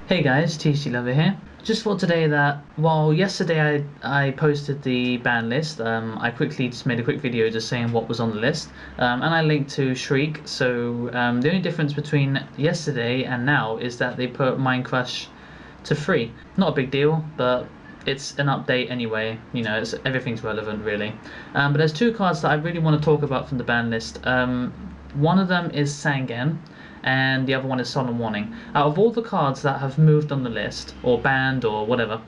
Hey guys, Thetcglover here. Just thought today that while yesterday I posted the ban list, I quickly just made a quick video just saying what was on the list, and I linked to Shriek. So the only difference between yesterday and now is that they put Mind Crush to free. Not a big deal, but it's an update anyway. You know, everything's relevant really. But there's two cards that I really want to talk about from the ban list. One of them is Sangan, and the other one is Solemn Warning. Out of all the cards that have moved on the list, or banned, or whatever,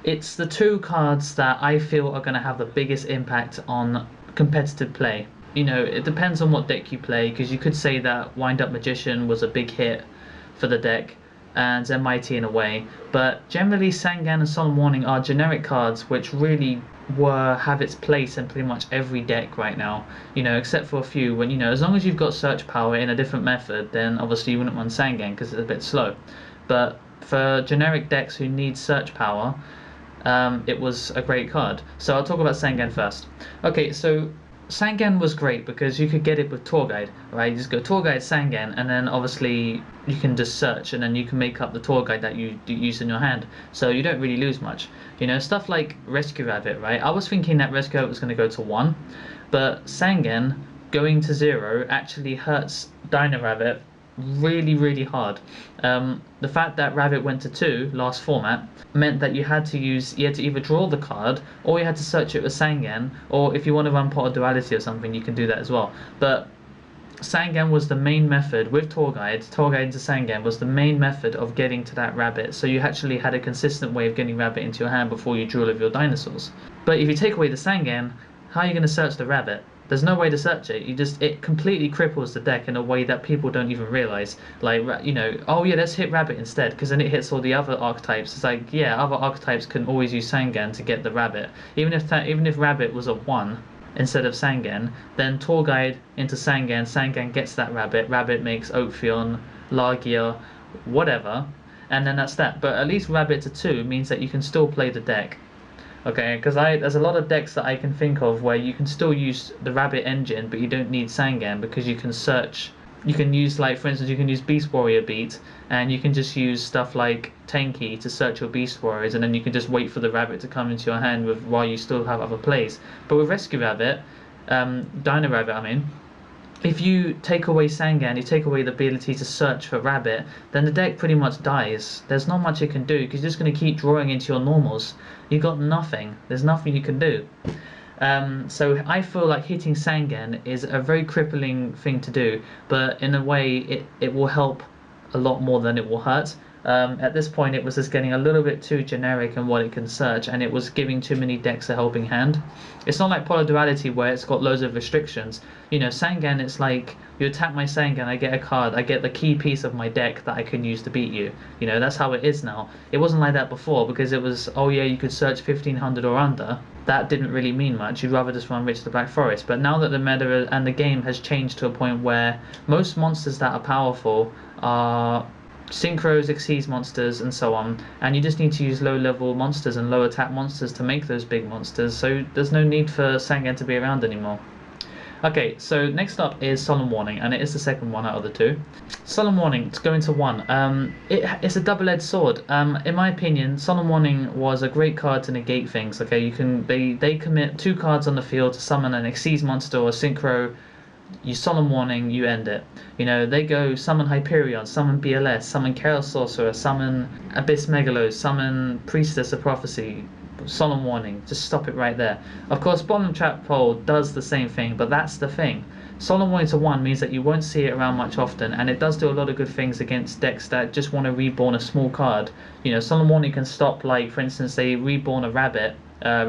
it's the two cards that I feel are going to have the biggest impact on competitive play. You know, it depends on what deck you play, because you could say that Wind Up Magician was a big hit for the deck, and MIT in a way, but generally Sangan and Solemn Warning are generic cards which really have its place in pretty much every deck right now, you know, except for a few. When, you know, as long as you've got search power in a different method, then obviously you wouldn't run Sangan because it's a bit slow. But for generic decks who need search power, it was a great card. So I'll talk about Sangan first. Okay, so Sangan was great because you could get it with Tour Guide, right? You just go Tour Guide Sangan, and then obviously you can just search, and then you can make up the Tour Guide that you use in your hand. So you don't really lose much. You know, stuff like Rescue Rabbit, right? I was thinking that Rescue Rabbit was going to go to 1, but Sangan going to 0 actually hurts Dino Rabbit really hard. The fact that Rabbit went to 2 last format meant that you had to either draw the card, or you had to search it with Sangan, or if you want to run Pot of Duality or something, you can do that as well. But Sangan was the main method with Tour Guide into Sangan was the main method of getting to that rabbit, so you actually had a consistent way of getting rabbit into your hand before you drew all of your dinosaurs. But if you take away the Sangan, how are you going to search the rabbit? There's no way to search it. It completely cripples the deck in a way that people don't even realize. Like, you know, oh yeah, let's hit rabbit instead, because then it hits all the other archetypes. It's like, yeah, other archetypes can always use Sangan to get the rabbit. Even if rabbit was a 1 instead of Sangan, then Tour Guide into Sangan, Sangan gets that rabbit, rabbit makes Oakfion, Largia, whatever, and then that's that. But at least rabbit to 2 means that you can still play the deck. Okay, because there's a lot of decks that I can think of where you can still use the Rabbit engine, but you don't need Sangan because you can search. You can use, like, for instance, you can use Beast Warrior Beat, and you can just use stuff like Tanky to search your Beast Warriors, and then you can just wait for the Rabbit to come into your hand while you still have other plays. But with Rescue Rabbit, Dino Rabbit, I mean, if you take away Sangan, you take away the ability to search for rabbit, then the deck pretty much dies. There's not much it can do because you're just going to keep drawing into your normals. You got nothing. There's nothing you can do. So I feel like hitting Sangan is a very crippling thing to do, but in a way it will help a lot more than it will hurt. At this point, it was just getting a little bit too generic in what it can search, and it was giving too many decks a helping hand. It's not like Polyduality where it's got loads of restrictions. You know, Sangan, it's like you attack my Sangan, I get a card, I get the key piece of my deck that I can use to beat you. You know, that's how it is now. It wasn't like that before because it was, oh yeah, you could search 1500 or under. That didn't really mean much. You'd rather just run Rich the Black Forest. But now that the meta and the game has changed to a point where most monsters that are powerful are synchros, exceeds monsters, and so on, and you just need to use low level monsters and low attack monsters to make those big monsters, so there's no need for Sangan to be around anymore. Okay, so next up is Solemn Warning, and it is the second one out of the two. Solemn Warning, to go into 1. It's a double-edged sword. In my opinion, Solemn Warning was a great card to negate things. Okay, they commit 2 cards on the field to summon an Exceeds monster or a synchro. You Solemn Warning, you end it. You know, they go summon Hyperion, summon BLS, summon Chaos Sorcerer, summon Abyss Megalos, summon Priestess of Prophecy, Solemn Warning, just stop it right there. Of course, Bottom Trap Pole does the same thing, but that's the thing. Solemn Warning to 1 means that you won't see it around much often, and it does do a lot of good things against decks that just want to reborn a small card. You know, Solemn Warning can stop, like, for instance, they reborn a rabbit, a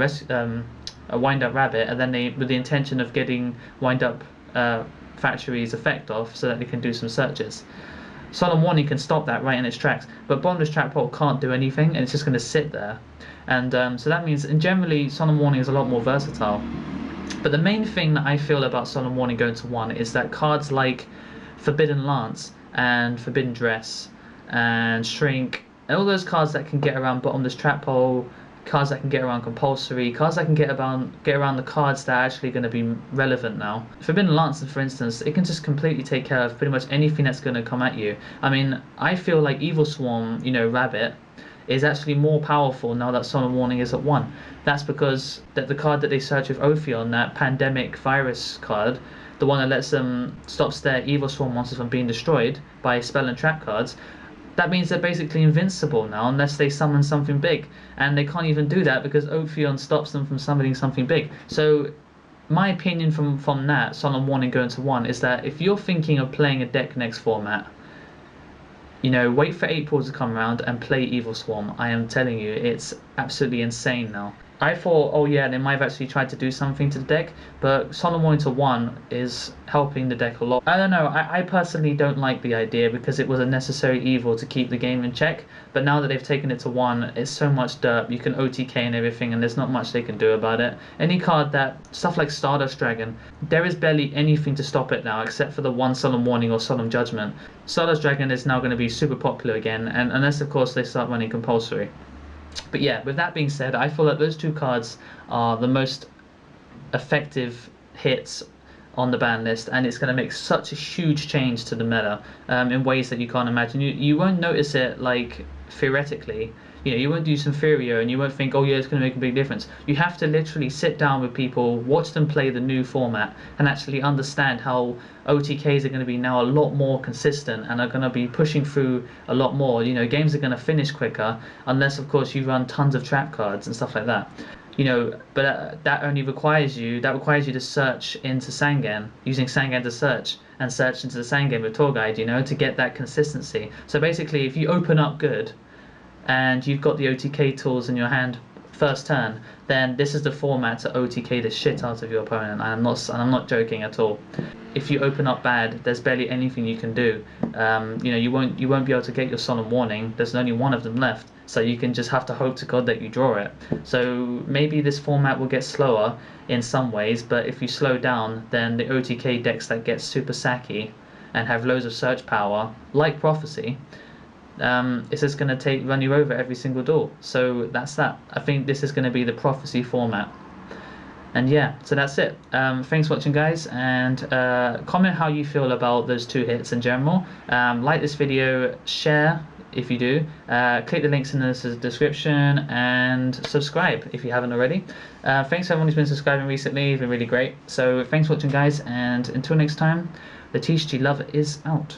Wind Up Rabbit, and then with the intention of getting Wind Up Factory's effect off so that they can do some searches. Solemn Warning can stop that right in its tracks, but Bottomless Trap Hole can't do anything, and it's just going to sit there. And so that means, and generally, Solemn Warning is a lot more versatile. But the main thing that I feel about Solemn Warning going to 1 is that cards like Forbidden Lance and Forbidden Dress and Shrink, and all those cards that can get around Bottomless Trap Hole, cards that can get around compulsory, cards that can get around the cards that are actually going to be relevant now. Forbidden Lancer, for instance, it can just completely take care of pretty much anything that's going to come at you. I mean, I feel like Evil Swarm, Rabbit, is actually more powerful now that Solemn Warning is at 1. That's because the card that they search with Ophion, that pandemic virus card, the one that lets them stops their Evil Swarm monsters from being destroyed by spell and trap cards, that means they're basically invincible now unless they summon something big. And they can't even do that because Ophion stops them from summoning something big. So my opinion from that, Solemn Warning going to 1, is that if you're thinking of playing a deck next format, wait for April to come around and play Evil Swarm. I am telling you, it's absolutely insane now. I thought, oh yeah, they might have actually tried to do something to the deck, but Solemn Warning to 1 is helping the deck a lot. I don't know, I personally don't like the idea because it was a necessary evil to keep the game in check, but now that they've taken it to 1, it's so much dirt, you can OTK and everything, and there's not much they can do about it. Any card stuff like Stardust Dragon, there is barely anything to stop it now except for the one Solemn Warning or Solemn Judgment. Stardust Dragon is now going to be super popular again, and unless of course they start running compulsory. But yeah, with that being said, I feel that those two cards are the most effective hits on the ban list, and it's going to make such a huge change to the meta in ways that you can't imagine. You won't notice it like theoretically. You won't do Sympherio and you won't think, oh yeah, it's going to make a big difference. You have to literally sit down with people, watch them play the new format, and actually understand how OTKs are going to be now a lot more consistent and are going to be pushing through a lot more. Games are going to finish quicker, unless of course you run tons of trap cards and stuff like that. But that only requires you to search into Sangan, using Sangan to search, and search into the Sangan with Tour Guide, to get that consistency. So basically, if you open up good, and you've got the OTK tools in your hand first turn, then this is the format to OTK the shit out of your opponent. And I'm not joking at all. If you open up bad, there's barely anything you can do. You won't be able to get your Solemn Warning. There's only one of them left, so you can just have to hope to God that you draw it. So maybe this format will get slower in some ways, but if you slow down, then the OTK decks that get super sacky and have loads of search power, like Prophecy, it's just going to run you over every single door. So that's that. I think this is going to be the Prophecy format. And yeah, so that's it. Thanks for watching, guys, and comment how you feel about those two hits in general. Like this video, share if you do, click the links in the description, and subscribe if you haven't already. Thanks to everyone who's been subscribing recently, it's been really great. So thanks for watching, guys, and until next time, the Thetcglover is out.